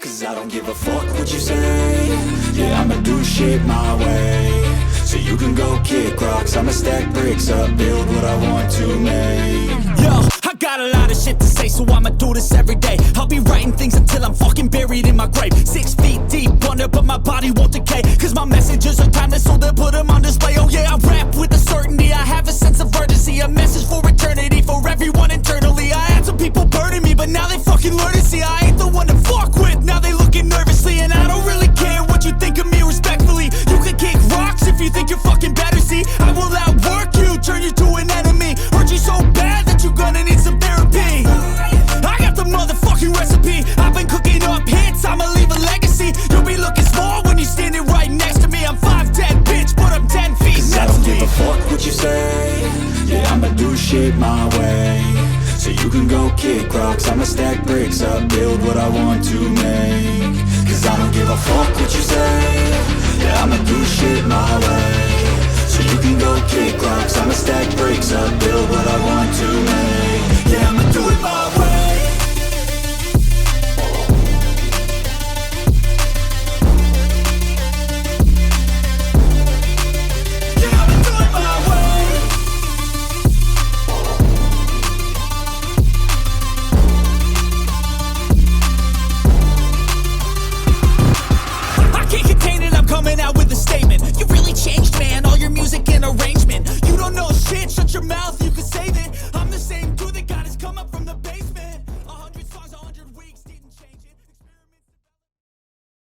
Cause I don't give a fuck what you say. Yeah, I'ma do shit my way. So you can go kick rocks, I'ma stack bricks up, build what I want to make. Yo, I got a lot of shit to say, so I'ma do this every day. I'll be writing things until I'm fucking buried in my grave. 6 feet deep under, but my body won't decay. Cause my messages are timeless, so they'll put them on display. Oh yeah, I rap with a certainty, I have a sense of urgency. A message for eternity, for everyone internally. I had some people burning me, but now they fucking learn to see I ain't the one to fuck with, now they looking nervously. And I don't really care what you think of me, respectfully. You can kick rocks if you think you're fucking better, see. I will outwork you, turn you to an enemy. Hurt you so bad that you're gonna need some therapy. I got the motherfucking recipe, I've been cooking up hits, I'ma leave a legacy. You'll be looking small when you're standing right next to me. I'm 5'10", bitch, but I'm 10 feet Cause I don't give a fuck what you say. Yeah, I'ma do shit my way. So you can go kick rocks, I'ma stack bricks up, build what I want to make. Cause I don't give a fuck what you say. Yeah, I'ma do shit my way. So you can go kick rocks, I'ma stack bricks up, build what I want to make.